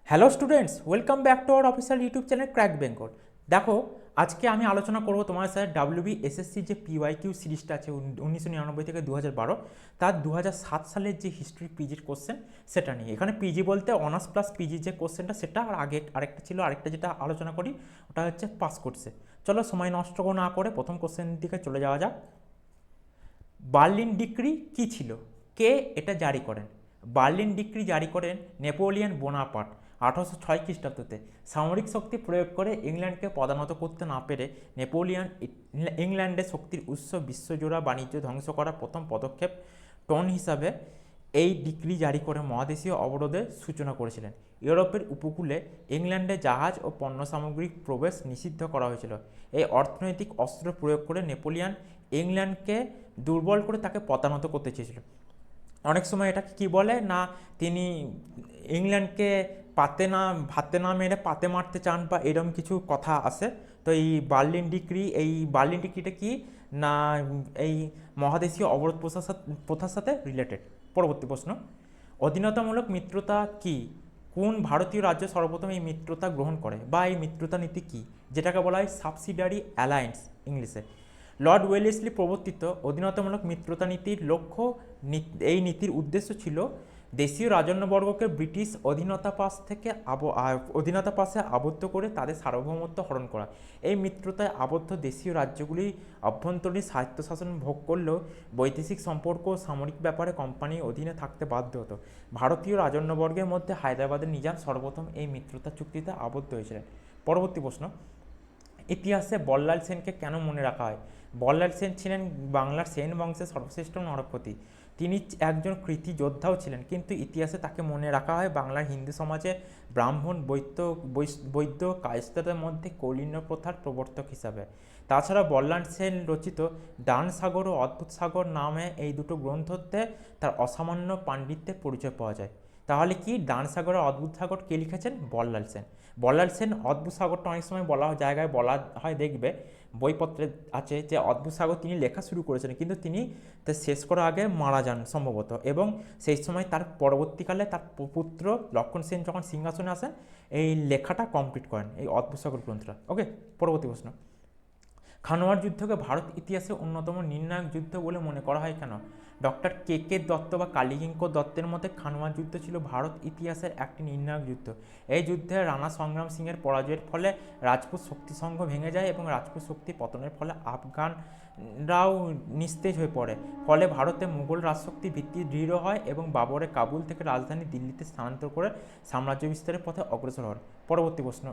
Hello students, welcome back to our official YouTube channel crack Bengal. দেখো, আজকে আমি আলোচনা করব তোমার সাথে ডাব্লিউবি এসএসসি যে পিওয়াইকিউ সিরিজটা আছে 1999 থেকে 2012, তার 2007 সালের যে হিস্ট্রি পিজির কোশ্চেন সেটা নিয়ে। এখানে পিজি বলতে অনার্স প্লাস পিজি যে কোশ্চেনটা সেটা, আর আগে আরেকটা ছিল, আরেকটা যেটা আলোচনা করি ওটা হচ্ছে পাস কোর্সে। চলো সময় নষ্ট না করে প্রথম কোশ্চেনের দিকে চলে যাওয়া যাক। বার্লিন ডিক্রি কী ছিল? কে এটা জারি করেন? বার্লিন ডিক্রি জারি করেন নেপোলিয়ন বোনাপার্ট 1806 খ্রিস্টাব্দতে। সামরিক শক্তি প্রয়োগ করে ইংল্যান্ডকে পদানত করতে না পেরে নেপোলিয়ন ইংল্যান্ডের শক্তির উৎস বিশ্বজোড়া বাণিজ্য ধ্বংস করার প্রথম পদক্ষেপ টন হিসাবে এই ডিক্রি জারি করে মহাদেশীয় অবরোধের সূচনা করেছিলেন। ইউরোপের উপকূলে ইংল্যান্ডে জাহাজ ও পণ্য সামগ্রিক প্রবেশ নিষিদ্ধ করা হয়েছিল। এই অর্থনৈতিক অস্ত্র প্রয়োগ করে নেপোলিয়ন ইংল্যান্ডকে দুর্বল করে তাকে পতানত করতে চেয়েছিল। অনেক সময় এটাকে কী বলে না, তিনি ইংল্যান্ডকে ভাতে না মেরে পাতে মারতে চান বা এরকম কিছু কথা আসে। তো এই বার্লিন ডিক্রিটা কি না, এই মহাদেশীয় অবরোধ প্রথার সাথে রিলেটেড। পরবর্তী প্রশ্ন, অধীনতামূলক মিত্রতা কি? কোন ভারতীয় রাজ্য সর্বপ্রথম এই মিত্রতা গ্রহণ করে বা এই মিত্রতা নীতি কি, যেটাকে বলা হয় সাবসিডিয়ারি অ্যালায়েন্স ইংলিশে? লর্ড ওয়েলেসলি প্রবর্তিত অধীনতামূলক মিত্রতা নীতির লক্ষ্য, এই নীতির উদ্দেশ্য ছিল দেশীয় রাজন্যবর্গকে ব্রিটিশ অধীনতা পাশে আবদ্ধ করে তাদের সার্বভৌমত্ব হরণ করা। এই মিত্রতায় আবদ্ধ দেশীয় রাজ্যগুলি অভ্যন্তরীণ স্বায়ত্তশাসন ভোগ করলেও বৈদেশিক সম্পর্ক ও সামরিক ব্যাপারে কোম্পানির অধীনে থাকতে বাধ্য হতো। ভারতীয় রাজন্যবর্গের মধ্যে হায়দ্রাবাদের নিজাম সর্বপ্রথম এই মিত্রতা চুক্তিতে আবদ্ধ হয়েছিলেন। পরবর্তী প্রশ্ন, ইতিহাসে বল্লাল সেনকে কেন মনে রাখা হয়? বল্লাল সেন ছিলেন বাংলার সেন বংশের সর্বশ্রেষ্ঠ নরপতি। তিনি একজন কৃতি যোদ্ধাও ছিলেন, কিন্তু ইতিহাসে তাকে মনে রাখা হয় বাংলার হিন্দু সমাজে ব্রাহ্মণ বৈদ্য কায়স্থদের মধ্যে কৌলিন্য প্রথার প্রবর্তক হিসাবে। তাছাড়া বল্লাল সেন রচিত ডান সাগর ও অদ্ভুত সাগর নামে এই দুটো গ্রন্থতে তার অসামান্য পাণ্ডিত্যের পরিচয় পাওয়া যায়। তাহলে কি ডান সাগর আর অদ্ভুত সাগর কে লিখেছেন? বল্লাল সেন। বল্লাল সেন অদ্ভুত সাগরটা অনেক সময় জায়গায় বলা হয়, দেখবে বইপত্রে আছে যে অদ্ভুত সাগর তিনি লেখা শুরু করেছিলেন, কিন্তু তিনি তা শেষ করার আগে মারা যান সম্ভবত, এবং সেই সময় তার পরবর্তীকালে তার পুত্র লক্ষণ সেন যখন সিংহাসনে আসেন এই লেখাটা কমপ্লিট করেন, এই অদ্ভুত সাগর গ্রন্থটা। ওকে, পরবর্তী প্রশ্ন, খানোয়ার যুদ্ধকে ভারত ইতিহাসে অন্যতম নির্ণায়ক যুদ্ধ বলে মনে করা হয় কেন? ডক্টর কে কে দত্ত বা কালীকিঙ্কর দত্তের মতে খানোয়ার যুদ্ধ ছিল ভারত ইতিহাসের একটি নির্ণায়ক যুদ্ধ। এই যুদ্ধে রাণা সংগ্রাম সিংয়ের পরাজয়ের ফলে রাজপুত শক্তিসংঘ ভেঙে যায় এবং রাজপুত শক্তি পতনের ফলে আফগানরাও নিস্তেজ হয়ে পড়ে। ফলে ভারতে মুঘল রাজশক্তির ভিত্তি দৃঢ় হয় এবং বাবরের কাবুল থেকে রাজধানী দিল্লিতে স্থানান্তর করে সাম্রাজ্য বিস্তারের পথে অগ্রসর হন। পরবর্তী প্রশ্ন,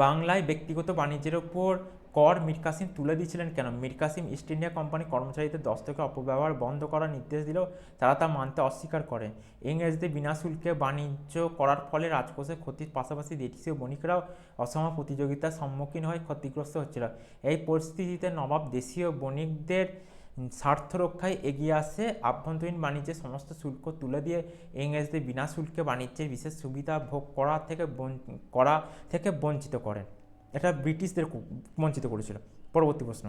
বাংলায় ব্যক্তিগত বাণিজ্যের ওপর কর মীর কাসিম তুলে দিয়েছিলেন কেন? Mir Kasim East India company কর্মচারীদের দস্তকের অপব্যবহার বন্ধ করার নির্দেশ দিলেও তারা তা মানতে অস্বীকার করে। ইংরেজদের বিনা শুল্কে বাণিজ্য করার ফলে রাজকোষের ক্ষতির পাশাপাশি দেশীয় বণিকরাও অসম প্রতিযোগিতার সম্মুখীন হয়ে ক্ষতিগ্রস্ত হচ্ছিল। এই পরিস্থিতিতে নবাব দেশীয় বণিকদের স্বার্থ রক্ষায় এগিয়ে আসে, আভ্যন্তরীণ বাণিজ্যের সমস্ত শুল্ক তুলে দিয়ে ইংরেজদের বিনা শুল্কে বাণিজ্যের বিশেষ সুবিধা ভোগ করা থেকে বঞ্চিত করেন। এটা ব্রিটিশদের বঞ্চিত করেছিল। পরবর্তী প্রশ্ন,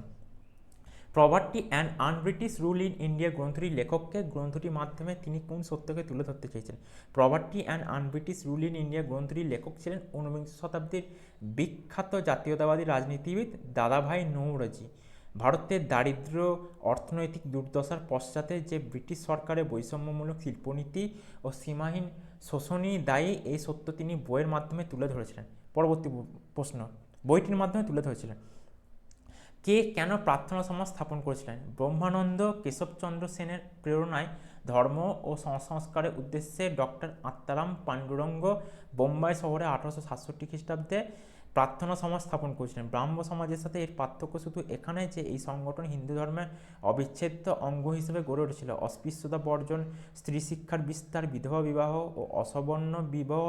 poverty and un-British rule in India গ্রন্থটির লেখককে, গ্রন্থটির মাধ্যমে তিনি কোন সত্যকে তুলে ধরতে চেয়েছেন? Poverty and un-British rule in India গ্রন্থটির লেখক ছিলেন ঊনবিংশ শতাব্দীর বিখ্যাত জাতীয়তাবাদী রাজনীতিবিদ দাদাভাই নৌরোজি। ভারতের দারিদ্র অর্থনৈতিক দুর্দশার পশ্চাতে যে ব্রিটিশ সরকারের বৈষম্যমূলক শিল্পনীতি ও সীমাহীন শোষণই দায়ী, এই সত্য তিনি বইয়ের মাধ্যমে তুলে ধরেছিলেন। পরবর্তী প্রশ্ন, বইটির মাধ্যমে তুলে ধরেছিলেন। কে কেন প্রার্থনা সমাজ স্থাপন করেছিলেন? ব্রহ্মানন্দ কেশবচন্দ্র সেনের প্রেরণায় ধর্ম ও সংস্কারের উদ্দেশ্যে ডক্টর আত্মারাম পাণ্ডুরঙ্গ বোম্বাই শহরে 1867 খ্রিস্টাব্দে প্রার্থনা সমাজ স্থাপন করেছিলেন। ব্রাহ্ম সমাজের সাথে এর পার্থক্য শুধু এখানে যে এই সংগঠন হিন্দু ধর্মের অবিচ্ছেদ্য অঙ্গ হিসেবে গড়ে উঠেছিল। অস্পৃশ্যতা বর্জন, স্ত্রী শিক্ষার বিস্তার, বিধবা বিবাহ ও অসবর্ণ বিবাহ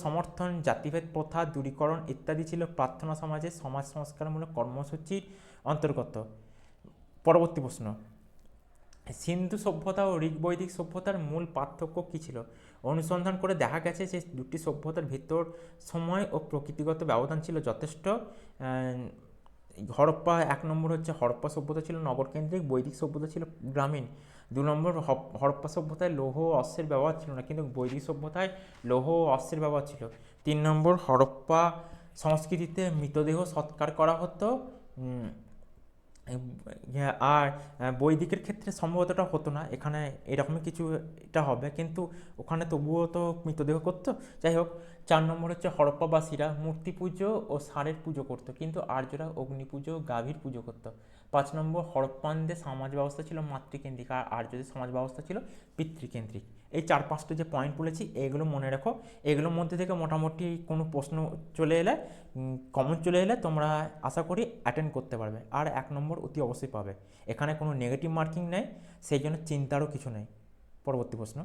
সমর্থন, জাতিভেদ প্রথা দূরীকরণ ইত্যাদি ছিল প্রার্থনা সমাজের সমাজ সংস্কারমূলক কর্মসূচির অন্তর্গত। পরবর্তী প্রশ্ন, সিন্ধু সভ্যতা ও ঋগ বৈদিক সভ্যতার মূল পার্থক্য কী ছিল? অনুসন্ধান করে দেখা গেছে যে দুটি সভ্যতার ভিতর সময় ও প্রকৃতিগত ব্যবধান ছিল যথেষ্ট। হরপ্পা, 1 নম্বর হচ্ছে হরপ্পা সভ্যতা ছিল নগরকেন্দ্রিক, বৈদিক সভ্যতা ছিল গ্রামীণ। 2 নম্বর, হরপ্পা সভ্যতায় লৌহ ও অস্ত্রের ব্যবহার ছিল না, কিন্তু বৈদিক সভ্যতায় লৌহ ও অস্ত্রের ব্যবহার ছিল। 3 নম্বর, হরপ্পা সংস্কৃতিতে মৃতদেহ সৎকার করা হতো। উম, আর বৈদিকের ক্ষেত্রে সম্ভবত এটা হতো না, এখানে এরকমই কিছু এটা হবে, কিন্তু ওখানে তবুও তো মৃতদেহ করতো। যাই হোক। 4 নম্বর হচ্ছে হরপ্পাবাসীরা মূর্তি পুজো ও ষাঁড়ের পুজো করতো, কিন্তু আর্যরা অগ্নি পুজো ও গাভীর পুজো করতো। 5 নম্বর, হরপ্পানদের সমাজ ব্যবস্থা ছিল মাতৃকেন্দ্রিক, আর আর্যদের সমাজ ব্যবস্থা ছিল পিতৃকেন্দ্রিক। এই 4-5টা যে পয়েন্ট বলেছি এগুলো মনে রাখো। এগুলোর মধ্যে থেকে মোটামুটি কোনো প্রশ্ন চলে এলে, কমন চলে এলে তোমরা আশা করি অ্যাটেন্ড করতে পারবে, আর 1 নম্বর অতি অবশ্যই পাবে। এখানে কোনো নেগেটিভ মার্কিং নেই, সেই জন্য চিন্তারও কিছু নেই। পরবর্তী প্রশ্ন,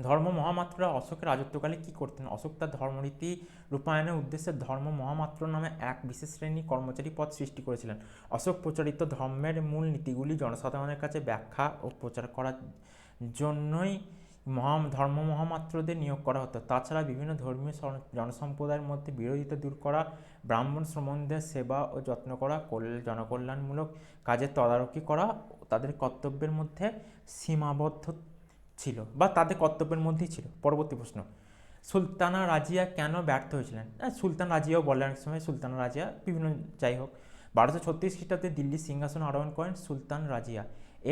ধর্ম মহামাত্ররা অশোকের রাজত্বকালে কী করতেন? অশোক তার ধর্মরীতি রূপায়ণের উদ্দেশ্যে ধর্ম মহামাত্র নামে এক বিশেষ শ্রেণী কর্মচারী পদ সৃষ্টি করেছিলেন। অশোক প্রচারিত ধর্মের মূল নীতিগুলি জনসাধারণের কাছে ব্যাখ্যা ও প্রচার করার জন্যই ধর্ম মহামাত্রদের নিয়োগ করা হতো। তাছাড়া বিভিন্ন ধর্মীয় জনসম্প্রদায়ের মধ্যে বিরোধিতা দূর করা, ব্রাহ্মণ শ্রমণদের সেবা ও যত্ন করা, জনকল্যাণমূলক কাজের তদারকি করা তাদের কর্তব্যের মধ্যে সীমাবদ্ধ ছিল, বা তাদের কর্তব্যের মধ্যেই ছিল। পরবর্তী প্রশ্ন, সুলতানা রাজিয়া কেন ব্যর্থ হয়েছিলেন? সুলতান রাজিয়াও বলে অনেক সময়, সুলতানা রাজিয়া বিভিন্ন, যাই হোক। 1236 খ্রিস্টাব্দে দিল্লির সিংহাসন আরোহণ করেন সুলতান রাজিয়া।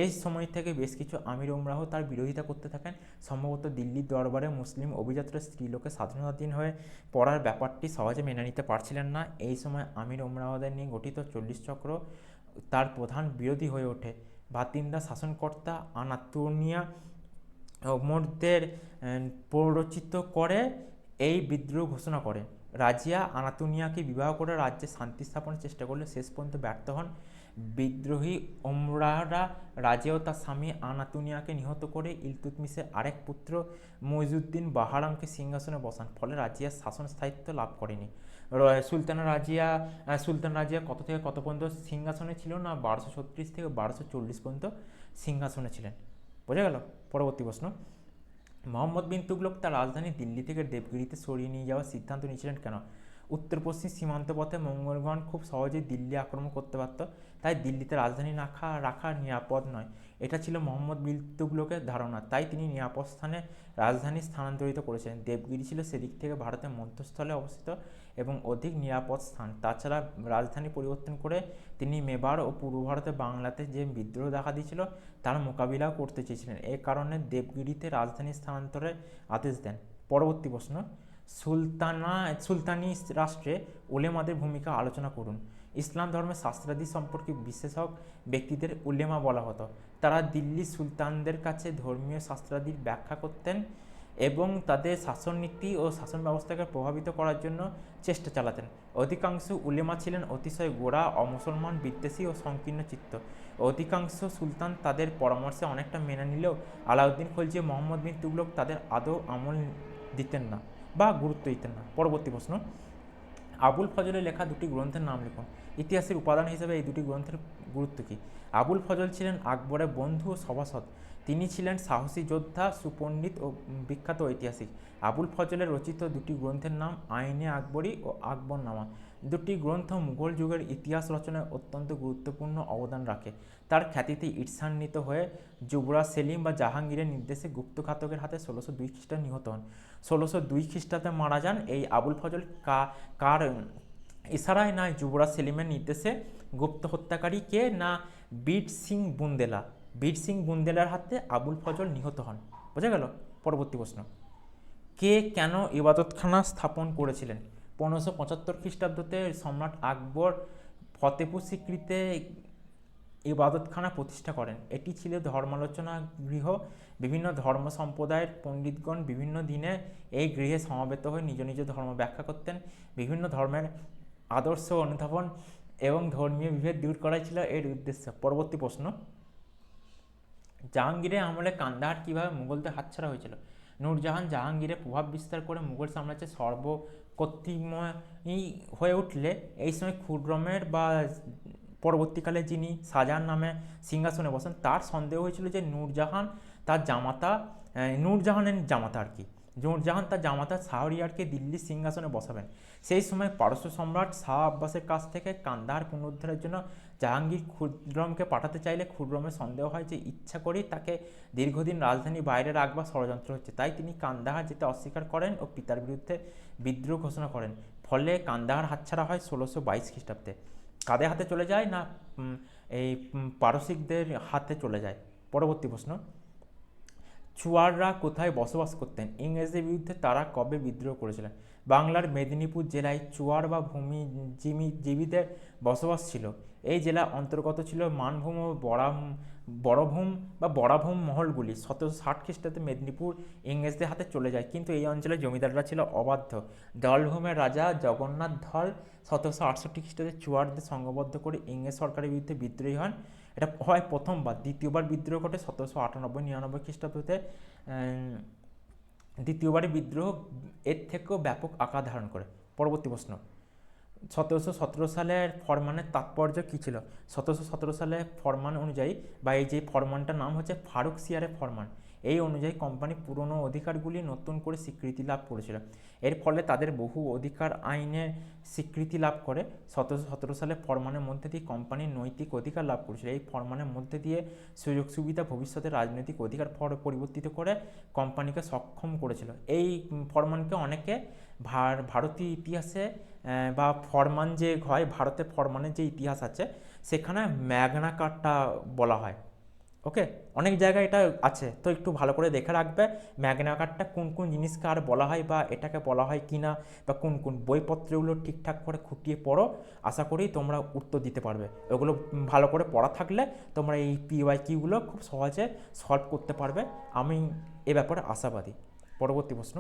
এই সময় থেকে বেশ কিছু আমির ওমরাহ তার বিরোধিতা করতে থাকেন। সম্ভবত দিল্লির দরবারে মুসলিম অভিজাতরা স্ত্রীলোকের স্বাধীনতাধীন হয়ে পড়ার ব্যাপারটি সহজে মেনে নিতে পারছিলেন না। এই সময় আমির ওমরাহদের নিয়ে গঠিত 40 চক্র তার প্রধান বিরোধী হয়ে ওঠে। বাতিন্দা শাসনকর্তা আনাতোনিয়া ওমরদের প্ররোচিত করে এই বিদ্রোহ ঘোষণা করে। রাজিয়া আনাতোনিয়াকে বিবাহ করে রাজ্যে শান্তি স্থাপনের চেষ্টা করলে শেষ পর্যন্ত ব্যর্থ হন। বিদ্রোহী ওমরাহরা রাজিয়া ও তার স্বামী আনাতোনিয়াকে নিহত করে ইলতুৎমিশের আরেক পুত্র মুইজুদ্দিন বাহারামকে সিংহাসনে বসান, ফলে রাজিয়ার শাসন স্থায়িত্ব লাভ করেনি। সুলতান রাজিয়া কত থেকে কত পর্যন্ত সিংহাসনে ছিল না? 1236 থেকে 1240 পর্যন্ত সিংহাসনে ছিলেন। বোঝা গেল? পরবর্তী প্রশ্ন, মোহাম্মদ বিন তুগলক তার রাজধানী দিল্লি থেকে দেবগিরিতে সরিয়ে নিয়ে যাওয়ার সিদ্ধান্ত নিয়েছিলেন কেন? উত্তর পশ্চিম সীমান্ত পথে মঙ্গলগণ খুব সহজেই দিল্লি আক্রমণ করতে পারত, তাই দিল্লিতে রাজধানী রাখা নিরাপদ নয়, এটা ছিল মোহাম্মদ বিন তুগলকের ধারণা। তাই তিনি নিরাপদ স্থানে রাজধানী স্থানান্তরিত করেছিলেন। দেবগিরি ছিল সেদিক থেকে ভারতের মধ্যস্থলে অবস্থিত এবং অধিক নিরাপদ স্থান। তাছাড়া রাজধানী পরিবর্তন করে তিনি মেবার ও পূর্ব ভারতে বাংলাতে যে বিদ্রোহ দেখা দিয়েছিল তার মোকাবিলাও করতে চেয়েছিলেন। এ কারণে দেবগিরিতে রাজধানী স্থানান্তরের আদেশ দেন। পরবর্তী প্রশ্ন, সুলতানি রাষ্ট্রে উলেমাদের ভূমিকা আলোচনা করুন। ইসলাম ধর্মের শাস্ত্রাদি সম্পর্কে বিশেষজ্ঞ ব্যক্তিদের উলেমা বলা হতো। তারা দিল্লি সুলতানদের কাছে ধর্মীয় শাস্ত্রাদির ব্যাখ্যা করতেন এবং তাদের শাসননীতি ও শাসন ব্যবস্থাকে প্রভাবিত করার জন্য চেষ্টা চালাতেন। অধিকাংশ উলেমা ছিলেন অতিশয় গোঁড়া, অমুসলমান, বিদ্বেষী ও সংকীর্ণ চিত্ত। অধিকাংশ সুলতান তাদের পরামর্শে অনেকটা মেনে নিলেও আলাউদ্দিন খলজি ও মোহাম্মদ বিন তুগলক তাদের আদৌ আমল দিতেন না বা গুরুত্ব দিতেন না। পরবর্তী প্রশ্ন, আবুল ফজলের লেখা দুটি গ্রন্থের নাম লিখুন। ইতিহাসের উপাদান হিসেবে এই দুটি গ্রন্থের গুরুত্ব কী? আবুল ফজল ছিলেন আকবরের বন্ধু ও সভাসদ। তিনি ছিলেন সাহসী যোদ্ধা, সুপণ্ডিত ও বিখ্যাত ঐতিহাসিক। আবুল ফজলের রচিত দুটি গ্রন্থের নাম আইনে আকবরী ও আকবরনামা। দুটি গ্রন্থ মুঘল যুগের ইতিহাস রচনায় অত্যন্ত গুরুত্বপূর্ণ অবদান রাখে। তার খ্যাতিতে ঈর্ষান্বিত হয়ে যুবরাজ সেলিম বা জাহাঙ্গীরের নির্দেশে গুপ্তঘাতকের হাতে 1602 খ্রিস্টাব্দে নিহত হন। 1602 খ্রিস্টাব্দে মারা যান এই আবুল ফজল কার ইশারায়? না যুবরাজ সেলিমের নির্দেশে। গুপ্ত হত্যাকারী কে? না বীর সিং বুন্দেলা। বীর সিং বুন্দেলার হাতে আবুল ফজল নিহত হন। বোঝা গেল? পরবর্তী প্রশ্ন, কে কেন ইবাদতখানা স্থাপন করেছিলেন? 1575 খ্রিস্টাব্দতে সম্রাট আকবর ফতেপুর সিক্রিতে ইবাদতখানা প্রতিষ্ঠা করেন। এটি ছিল ধর্মালোচনা গৃহ। বিভিন্ন ধর্ম সম্প্রদায়ের পণ্ডিতগণ বিভিন্ন দিনে এই গৃহে সমাবেত হয়ে নিজ নিজ ধর্ম ব্যাখ্যা করতেন। বিভিন্ন ধর্মের আদর্শ অনুধাবন এবং ধর্মীয় বিভেদ দূর করাই ছিল এর উদ্দেশ্য। পরবর্তী প্রশ্ন, জাহাঙ্গীরের আমলে কান্দাহার কীভাবে মুঘলদের হাতছাড়া হয়েছিল? নূরজাহান জাহাঙ্গীরের প্রভাব বিস্তার করে মুঘল সাম্রাজ্যের সর্বকর্তৃময় হয়ে উঠলে এই সময় খুররমের বা পরবর্তীকালে যিনি শাহজাহান নামে সিংহাসনে বসেন তার সন্দেহ হয়েছিল যে নূরজাহান তার জামাতা, নূরজাহানের জামাতা আর কি, নূরজাহান তার জামাতা শাহরিয়ারকে দিল্লির সিংহাসনে বসাবেন। সেই সময় পারস্য সম্রাট শাহ আব্বাসের কাছ থেকে কান্দাহার পুনরুদ্ধারের জন্য জাহাঙ্গীর খুররমকে পাঠাতে চাইলে খুররমের সন্দেহ হয় যে ইচ্ছা করেই তাকে দীর্ঘদিন রাজধানী বাইরে রাখবার ষড়যন্ত্র হচ্ছে, তাই তিনি কান্দাহার যেতে অস্বীকার করেন ও পিতার বিরুদ্ধে বিদ্রোহ ঘোষণা করেন। ফলে কান্দাহার হাতছাড়া হয় 1622 খ্রিস্টাব্দে। কাদের হাতে চলে যায় না পারসিকদের হাতে চলে যায়। পরবর্তী প্রশ্ন, চুয়াররা কোথায় বসবাস করতেন? ইংরেজদের বিরুদ্ধে তারা কবে বিদ্রোহ করেছিলেন? বাংলার মেদিনীপুর জেলায় চুয়ার বা ভূমিজীবীদের বসবাস ছিল। এই জেলা অন্তর্গত ছিল মানভূম ও বড়ভূম বা বরাভূম মহলগুলি। 1760 খ্রিস্টাব্দে মেদিনীপুর ইংরেজদের হাতে চলে যায়, কিন্তু এই অঞ্চলের জমিদাররা ছিল অবাধ্য। দলভূমের রাজা জগন্নাথ ধল 1768 খ্রিস্টাব্দে চুয়ারদের সংঘবদ্ধ করে ইংরেজ সরকারের বিরুদ্ধে বিদ্রোহী হন। এটা হয় প্রথমবার। দ্বিতীয়বার বিদ্রোহ ঘটে 1798-99 খ্রিস্টাব্দে। দ্বিতীয়বারের বিদ্রোহ এর থেকেও ব্যাপক আকার ধারণ করে। পরবর্তী প্রশ্ন, 1717 সালের ফরমানের তাৎপর্য কী ছিল? 1717 সালের ফরমান অনুযায়ী, বা এই যে ফরমানটার নাম হচ্ছে ফারুক সিয়ারের ফরমান, এই অনুযায়ী কোম্পানি পুরনো অধিকারগুলি নতুন করে স্বীকৃতি লাভ করেছিল। এর ফলে তাদের বহু অধিকার আইনের স্বীকৃতি লাভ করে। 1717 সালের ফরমানের মধ্যে দিয়ে কোম্পানির নৈতিক অধিকার লাভ করেছিল। এই ফরমানের মধ্যে দিয়ে সুযোগ সুবিধা ভবিষ্যতে রাজনৈতিক অধিকার পরিবর্তিত করে কোম্পানিকে সক্ষম করেছিল। এই ফরমানকে অনেকে ভারতীয় ইতিহাসে বা ফরমান যে হয়, ভারতের ফরমানের যে ইতিহাস আছে সেখানে ম্যাগনা কার্টা বলা হয়। ওকে, অনেক জায়গায় এটা আছে, তো একটু ভালো করে দেখে রাখবে ম্যাগনা কার্টা কোন কোন জিনিসকে আর বলা হয়, বা এটাকে বলা হয় কি না, বা কোন কোন বইপত্রগুলো ঠিকঠাক করে খুঁটিয়ে পড়ো। আশা করি তোমরা উত্তর দিতে পারবে। ওগুলো ভালো করে পড়া থাকলে তোমরা এই PYQগুলো খুব সহজে সলভ করতে পারবে। আমি এ ব্যাপারে আশাবাদী। পরবর্তী প্রশ্ন,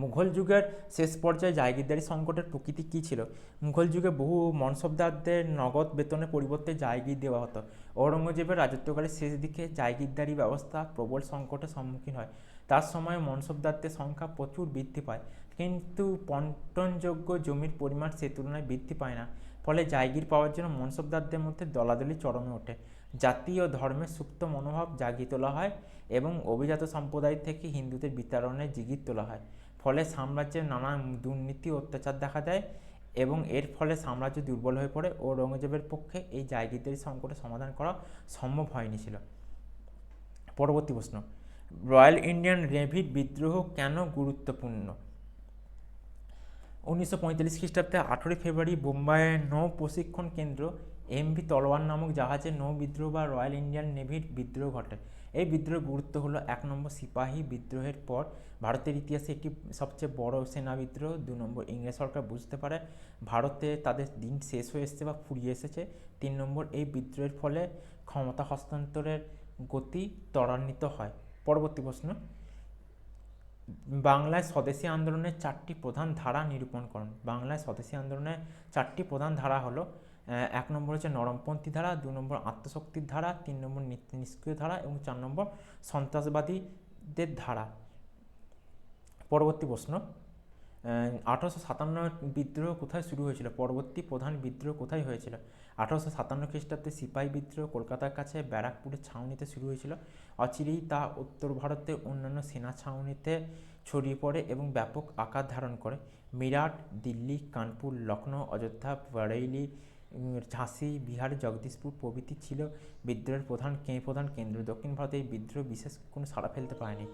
মুঘল যুগের শেষ পর্যায়ে জায়গিরদারি সংকটের প্রকৃতি কী ছিল? মুঘল যুগে বহু মনসবদারদের নগদ বেতনের পরিবর্তে জায়গির দেওয়া হতো। ঔরঙ্গজেবের রাজত্বকালের শেষ দিকে জায়গিরদারি ব্যবস্থা প্রবল সংকটের সম্মুখীন হয়। তার সময় মনসবদারদের সংখ্যা প্রচুর বৃদ্ধি পায়, কিন্তু বণ্টনযোগ্য জমির পরিমাণ সে তুলনায় বৃদ্ধি পায় না। ফলে জায়গির পাওয়ার জন্য মনসবদারদের মধ্যে দলাদলি চরমে ওঠে। জাতি ও ধর্মের সুপ্ত মনোভাব জাগিয়ে তোলা হয় এবং অভিজাত সম্প্রদায় থেকে হিন্দুদের বিতাড়নের জিগির তোলা হয়। ফলে সাম্রাজ্যের নানা দুর্নীতি অত্যাচার দেখা দেয় এবং এর ফলে সাম্রাজ্য দুর্বল হয়ে পড়ে। ঔরঙ্গজেবের পক্ষে এই জায়গিরদারি সংকটের সমাধান করা সম্ভব হয়নি ছিল। পরবর্তী প্রশ্ন, রয়্যাল ইন্ডিয়ান নেভির বিদ্রোহ কেন গুরুত্বপূর্ণ? 1945 খ্রিস্টাব্দে 18 ফেব্রুয়ারি বোম্বাইয়ের নৌ প্রশিক্ষণ কেন্দ্র MV তলোয়ার নামক জাহাজের নৌ বিদ্রোহ বা রয়্যাল ইন্ডিয়ান নেভির বিদ্রোহ ঘটে। এই বিদ্রোহের গুরুত্ব হলো, 1 নম্বর, সিপাহী বিদ্রোহের পর ভারতের ইতিহাসে এটি সবচেয়ে বড় সেনা বিদ্রোহ। 2 নম্বর, ইংরেজ সরকার বুঝতে পারে ভারতে তাদের দিন শেষ হয়ে এসেছে বা ফুরিয়ে এসেছে। 3 নম্বর, এই বিদ্রোহের ফলে ক্ষমতা হস্তান্তরের গতি ত্বরান্বিত হয়। পরবর্তী প্রশ্ন, বাংলায় স্বদেশী আন্দোলনের 4টি প্রধান ধারা নিরূপণ করুন। বাংলায় স্বদেশী আন্দোলনের 4টি প্রধান ধারা হলো, 1 নম্বর হচ্ছে নরমপন্থী ধারা, 2 নম্বর আত্মশক্তির ধারা, 3 নম্বর নিষ্ক্রিয় ধারা এবং 4 নম্বর সন্ত্রাসবাদীদের ধারা। পরবর্তী প্রশ্ন, 1857 বিদ্রোহ কোথায় শুরু হয়েছিল? পরবর্তী প্রধান বিদ্রোহ কোথায় হয়েছিল? 1857 খ্রিস্টাব্দে সিপাহী বিদ্রোহ কলকাতার কাছে ব্যারাকপুরের ছাউনিতে শুরু হয়েছিল। অচিরেই তা উত্তর ভারতে অন্যান্য সেনা ছাউনিতে ছড়িয়ে পড়ে এবং ব্যাপক আকার ধারণ করে। মিরাট, দিল্লি, কানপুর, লখনৌ, অযোধ্যা, বরেইলি, ঝাঁসি, বিহার, জগদীশপুর প্রভৃতি ছিল বিদ্রোহের প্রধান কেন্দ্র। দক্ষিণ ভারতে এই বিদ্রোহ বিশেষ কোনো সাড়া ফেলতে পারেনি।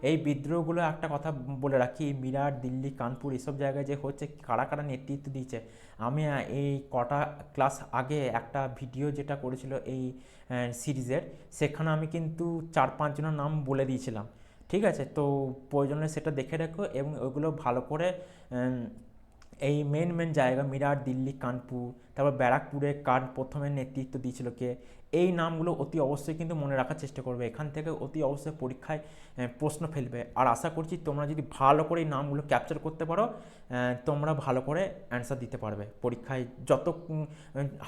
এই বিদ্রোহগুলো একটা কথা বলে রাখি, মিরাট, দিল্লি, কানপুর এসব জায়গায় যে হচ্ছে, কারা কারা নেতৃত্ব দিয়েছে, আমি এই কটা ক্লাস আগে একটা ভিডিও যেটা করেছিল এই সিরিজের, সেখানে আমি কিন্তু 4-5 জনের নাম বলে দিয়েছিলাম। ঠিক আছে, তো প্রয়োজনে সেটা দেখে রেখো এবং ওইগুলো ভালো করে এই মেন জায়গা মিরাট, দিল্লি, কানপুর, তারপর ব্যারাকপুরে কার প্রথমে নেতৃত্ব দিয়েছিল কে, এই নামগুলো অতি অবশ্যই কিন্তু মনে রাখার চেষ্টা করবে। এখান থেকে অতি অবশ্যই পরীক্ষায় প্রশ্ন ফেলবে। আর আশা করছি তোমরা যদি ভালো করে এই নামগুলো ক্যাপচার করতে পারো, তোমরা ভালো করে অ্যান্সার দিতে পারবে পরীক্ষায়। যত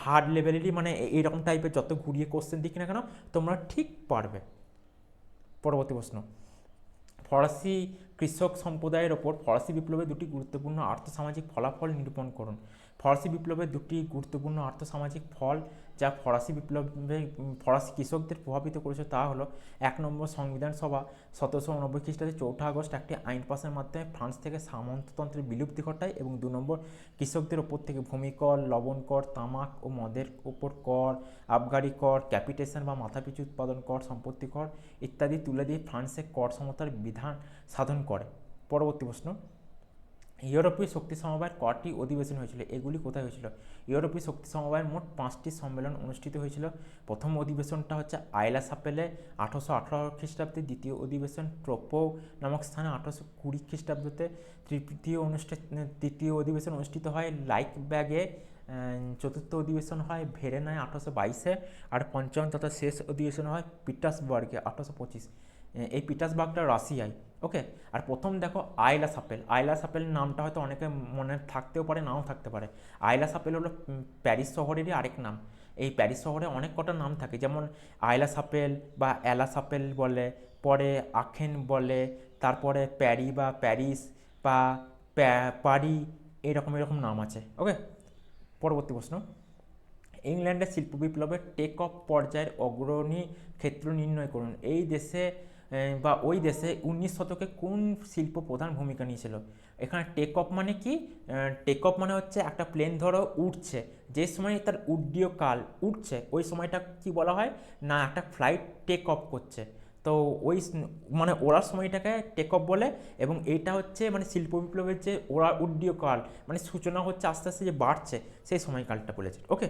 হার্ড লেভেলেরই মানে এইরকম টাইপের যত ঘুরিয়ে কোশ্চেন দিক না কেন, তোমরা ঠিক পারবে। পরবর্তী প্রশ্ন, ফরাসি কৃষক সম্প্রদায়ের ওপর ফরাসি বিপ্লবের 2টি গুরুত্বপূর্ণ আর্থসামাজিক ফলাফল নিরূপণ করুন। ফরাসি বিপ্লবের দুটি গুরুত্বপূর্ণ আর্থসামাজিক ফল যা ফরাসি বিপ্লবে ফরাসি কৃষকদের প্রভাবিত করেছে তা হলো 1 নম্বর, সংবিধান সভা 1789 খ্রিস্টাব্দে 4 আগস্ট একটি আইন পাসের মাধ্যমে ফ্রান্স থেকে সামন্ততন্ত্রের বিলুপ্তি ঘটায়, এবং 2 নম্বর, কৃষকদের ওপর থেকে ভূমিকর, লবণ কর, তামাক ও মদের ওপর কর, আবগারি কর, ক্যাপিটেশন বা মাথাপিছু উৎপাদন কর, সম্পত্তি কর ইত্যাদি তুলে দিয়ে ফ্রান্সে কর সমতার বিধান সাধন করে। পরবর্তী প্রশ্ন, ইউরোপীয় শক্তি সমবায়ের কটি অধিবেশন হয়েছিল? এগুলি কোথায় হয়েছিল? ইউরোপীয় শক্তি সমবায়ের মোট 5টি সম্মেলন অনুষ্ঠিত হয়েছিল। প্রথম অধিবেশনটা হচ্ছে আইলা সাপেলে 1818 খ্রিস্টাব্দে, দ্বিতীয় অধিবেশন ট্রোপো নামক স্থানে 1820 খ্রিস্টাব্দতে, তৃতীয় অধিবেশন অনুষ্ঠিত হয় লাইকব্যাগে, চতুর্থ অধিবেশন হয় ভেরেনায় 1822-এ, আর পঞ্চম তথা শেষ অধিবেশন হয় পিটার্সবার্গে 1825। এই পিটার্সবার্গটা রাশিয়ায়। ওকে, আর প্রথম দেখো আইলা সাপেল। আইলা সাপেল নামটা হয়তো অনেকে মনে থাকতেও পারে, নাও থাকতে পারে। আইলা সাপেল হলো প্যারিস শহরেরই আরেক নাম। এই প্যারিস শহরে অনেক কটা নাম থাকে, যেমন আইলা সাপেল বা এলা সাপেল বলে, পরে আখেন বলে, তারপরে প্যারি বা প্যারিস বা পারি, এরকম নাম আছে। ওকে, পরবর্তী প্রশ্ন, ইংল্যান্ডের শিল্প বিপ্লবের টেক অফ পর্যায়ের অগ্রণী ক্ষেত্র নির্ণয় করুন। এই দেশে বা ওই দেশে 19 শতকে কোন শিল্প প্রধান ভূমিকা নিয়েছিল? এখানে টেক অফ মানে কি? টেক অফ মানে হচ্ছে একটা প্লেন ধরো উঠছে, যে সময় তার উড্ডীয় কাল উঠছে ওই সময়টা কি বলা হয় না, একটা ফ্লাইট টেক অফ করছে, তো ওই মানে ওড়ার সময়টাকে টেক অফ বলে। এবং এইটা হচ্ছে মানে শিল্প বিপ্লবের যে উড্ডীয় কাল, মানে সূচনা হচ্ছে আস্তে আস্তে যে বাড়ছে সেই সময়কালটা বলেছে। ওকে,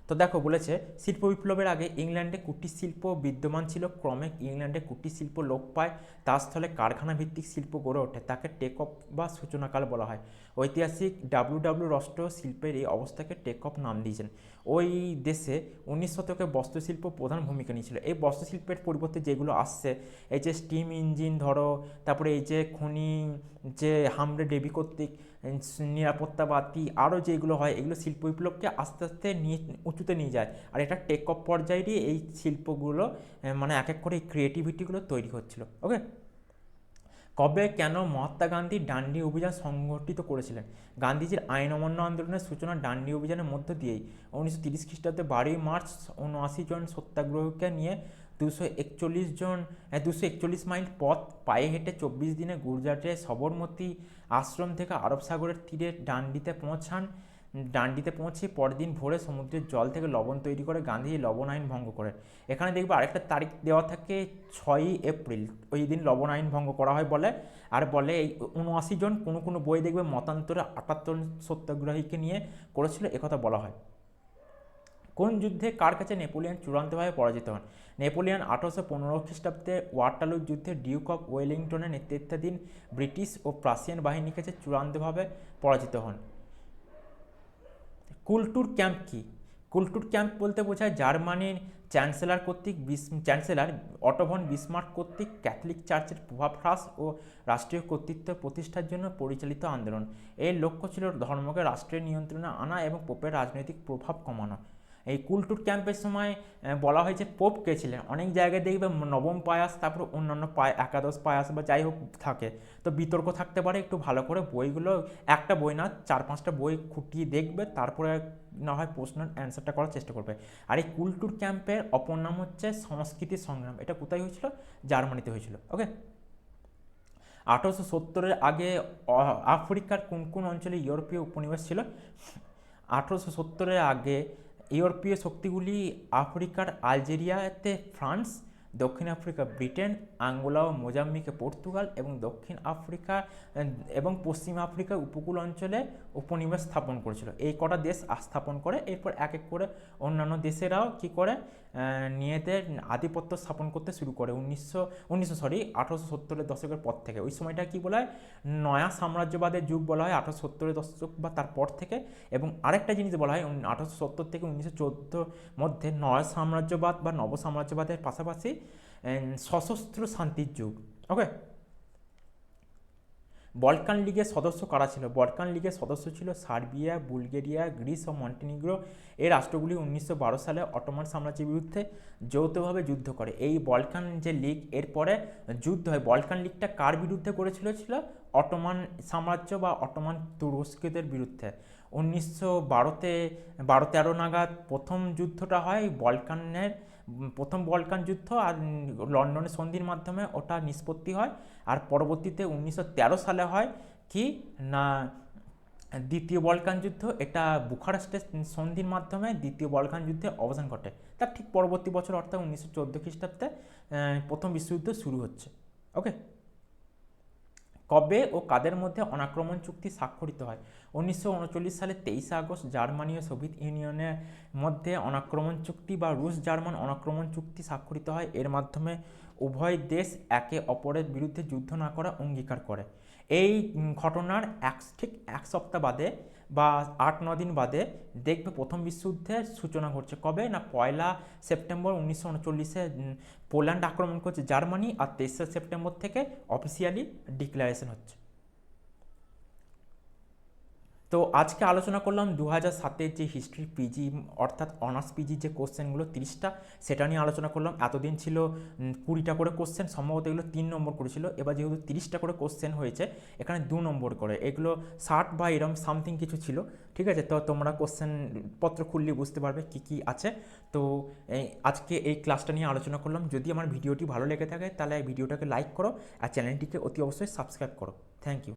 তো দেখো বলেছে শিল্প বিপ্লবের আগে ইংল্যান্ডে কুটির শিল্প বিদ্যমান ছিল, ক্রমে ইংল্যান্ডে কুটির শিল্প লোপ পায়, তার স্থলে কারখানা ভিত্তিক শিল্প গড়ে ওঠে, তাকে টেক অফ বা সূচনাকাল বলা হয়। ঐতিহাসিক ডাব্লিউ রস্ট শিল্পের এই অবস্থাকে টেক অফ নাম দিয়েছেন। ওই দেশে 19 শতকে বস্ত্রশিল্প প্রধান ভূমিকা নিয়েছিল। এই বস্ত্রশিল্পের পরিবর্তে যেগুলো আসছে, এই যে স্টিম ইঞ্জিন ধরো, তারপরে এই যে খনি, যে হামরে ডেভি কর্তৃক নিরাপত্তা বাতি, আরও যেগুলো হয়, এগুলো শিল্প বিপ্লবকে আস্তে আস্তে উঁচুতে নিয়ে যায়। আর এটা টেক অফ পর্যায়েরই এই শিল্পগুলো মানে এক এক করে এই ক্রিয়েটিভিটিগুলো তৈরি হচ্ছিল। ওকে, কবে কেন মহাত্মা গান্ধী ডান্ডি অভিযান সংগঠিত করেছিলেন? গান্ধীজির আইন অমান্য আন্দোলনের সূচনা ডান্ডি অভিযানের মধ্য দিয়েই। 1930 খ্রিস্টাব্দে 12 মার্চ 79 জন সত্যাগ্রহীকে নিয়ে 241 মাইল পথ পায়ে হেঁটে 24 দিনে গুজরাটের সবরমতী আশ্রম থেকে আরব সাগরের তীরে ডান্ডিতে পৌঁছে পরদিন ভোরে সমুদ্রের জল থেকে লবণ তৈরি করে গান্ধী লবণ আইন ভঙ্গ করেন। এখানে দেখবে আরেকটা তারিখ দেওয়া থাকে 6ই এপ্রিল, ওই দিন লবণ আইন ভঙ্গ করা হয় বলে। আর বলে এই 79 জন, কোনো বই দেখবে মতান্তরে 78 সত্যাগ্রহীকে নিয়ে করেছিল, একথা বলা হয়। কোন যুদ্ধে কার কাছে নেপোলিয়ন চূড়ান্তভাবে পরাজিত হন? নেপোলিয়ন 1815 খ্রিস্টাব্দে ওয়াটারলু যুদ্ধে ডিউক অফ ওয়েলিংটনের নেতৃত্বাধীন ব্রিটিশ ও প্রাসিয়ান বাহিনীর কাছে চূড়ান্তভাবে পরাজিত হন। কুলটুর ক্যাম্প কি? কুলটুর ক্যাম্প বলতে বোঝায় জার্মানির চ্যান্সেলর অটো ভন বিসমার্ক কর্তৃক ক্যাথলিক চার্চের প্রভাব হ্রাস ও রাষ্ট্রীয় কর্তৃত্ব প্রতিষ্ঠার জন্য পরিচালিত আন্দোলন। এর লক্ষ্য ছিল ধর্মকে রাষ্ট্রের নিয়ন্ত্রণে আনা এবং পোপের রাজনৈতিক প্রভাব কমানো। এই কুলটুর ক্যাম্পের সময় বলা হয় যে পোপ কে ছিলেন। অনেক জায়গায় দেখবে নবম পায়াস, তারপর অন্যান্য একাদশ পায়াস বা যাই হোক থাকে, তো বিতর্ক থাকতে পারে। একটু ভালো করে বইগুলো, একটা বই না 4-5টা বই খুঁটিয়ে দেখবে, তারপরে না হয় প্রশ্নের অ্যান্সারটা করার চেষ্টা করবে। আর এই কুলটুর ক্যাম্পের অপর নাম হচ্ছে সংস্কৃতির সংগ্রাম। এটা কোথায় হয়েছিল? জার্মানিতে হয়েছিল। ওকে, 1870-এর আগে আফ্রিকার কোন কোন অঞ্চলে ইউরোপীয় উপনিবেশ ছিল? 1870-এর আগে ইউরোপীয় শক্তিগুলি আফ্রিকার আলজেরিয়াতে ফ্রান্স, দক্ষিণ আফ্রিকা ব্রিটেন, আঙ্গোলা ও মোজাম্বিকে পর্তুগাল এবং দক্ষিণ আফ্রিকা এবং পশ্চিম আফ্রিকার উপকূল অঞ্চলে উপনিবেশ স্থাপন করেছিল। এই কটা দেশ স্থাপন করে এরপর এক এক করে অন্যান্য দেশেরাও কি করে নিজেদের আধিপত্য স্থাপন করতে শুরু করে 1870-এর দশকের পর থেকে। ওই সময়টা কি বলা হয়? নয়া সাম্রাজ্যবাদের যুগ বলা হয় 1870-এর দশক বা তারপর থেকে। এবং আরেকটা জিনিস বলা হয় 1870 থেকে 1914 মধ্যে নয়া সাম্রাজ্যবাদ বা নব সাম্রাজ্যবাদের পাশাপাশি সশস্ত্র শান্তির যুগ। ওকে, বলকান লিগের সদস্য কারা ছিল? বলকান লিগের সদস্য ছিল সার্বিয়া, বুলগেরিয়া, গ্রিস ও মন্টিনিগ্রো। এই রাষ্ট্রগুলি 1912 সালে অটোমান সাম্রাজ্যের বিরুদ্ধে যৌথভাবে যুদ্ধ করে। এই বলকান যে লীগ, এরপরে যুদ্ধ হয়। বলকান লীগটা কার বিরুদ্ধে করেছিল? ছিল অটোমান সাম্রাজ্য বা অটোমান তুরস্কদের বিরুদ্ধে। 1912-তে 12-13 নাগাদ প্রথম যুদ্ধটা হয় বলকানের, প্রথম বলকান যুদ্ধ, আর লন্ডনের সন্ধির মাধ্যমে ওটা নিষ্পত্তি হয়। আর পরবর্তীতে 1913 সালে হয় কি না দ্বিতীয় বলকান যুদ্ধ, এটা বুখারেস্টের সন্ধির মাধ্যমে দ্বিতীয় বলকান যুদ্ধের অবসান ঘটে। তার ঠিক পরবর্তী বছর অর্থাৎ 1914 খ্রিস্টাব্দে প্রথম বিশ্বযুদ্ধ শুরু হচ্ছে। ওকে, কবে ও কাদের মধ্যে অনাক্রমণ চুক্তি স্বাক্ষরিত হয়? 1939 সালে 23 আগস্ট জার্মানি ও সোভিয়েত ইউনিয়নের মধ্যে অনাক্রমণ চুক্তি বা রুশ জার্মান অনাক্রমণ চুক্তি স্বাক্ষরিত হয়। এর মাধ্যমে উভয় দেশ একে অপরের বিরুদ্ধে যুদ্ধ না করা অঙ্গীকার করে। এই ঘটনার ঠিক এক সপ্তাহ বাদে বা 8-9 দিন বাদে দেখবে প্রথম বিশ্বযুদ্ধের সূচনা ঘটছে। কবে না 1 সেপ্টেম্বর 1939-এ পোল্যান্ড আক্রমণ করছে জার্মানি, আর 23 সেপ্টেম্বর থেকে অফিসিয়ালি ডিক্লারেশন হচ্ছে। তো আজকে আলোচনা করলাম 2007-এর যে হিস্ট্রি পিজি অর্থাৎ অনার্স পিজির যে কোশ্চেনগুলো 30টা, সেটা নিয়ে আলোচনা করলাম। এতদিন ছিল 20টা করে কোশ্চেন, সম্ভবত এগুলো 3 নম্বর করেছিল। এবার যেহেতু 30টা করে কোশ্চেন হয়েছে, এখানে 2 নম্বর করে, এগুলো 60 বা এরম সামথিং কিছু ছিল। ঠিক আছে, তো তোমরা কোশ্চেন পত্র খুললে বুঝতে পারবে কি কি আছে। তো আজকে এই ক্লাসটা নিয়ে আলোচনা করলাম। যদি আমার ভিডিওটি ভালো লেগে থাকে তাহলে ভিডিওটাকে লাইক করো, আর চ্যানেলটিকে অতি অবশ্যই সাবস্ক্রাইব করো। Thank you.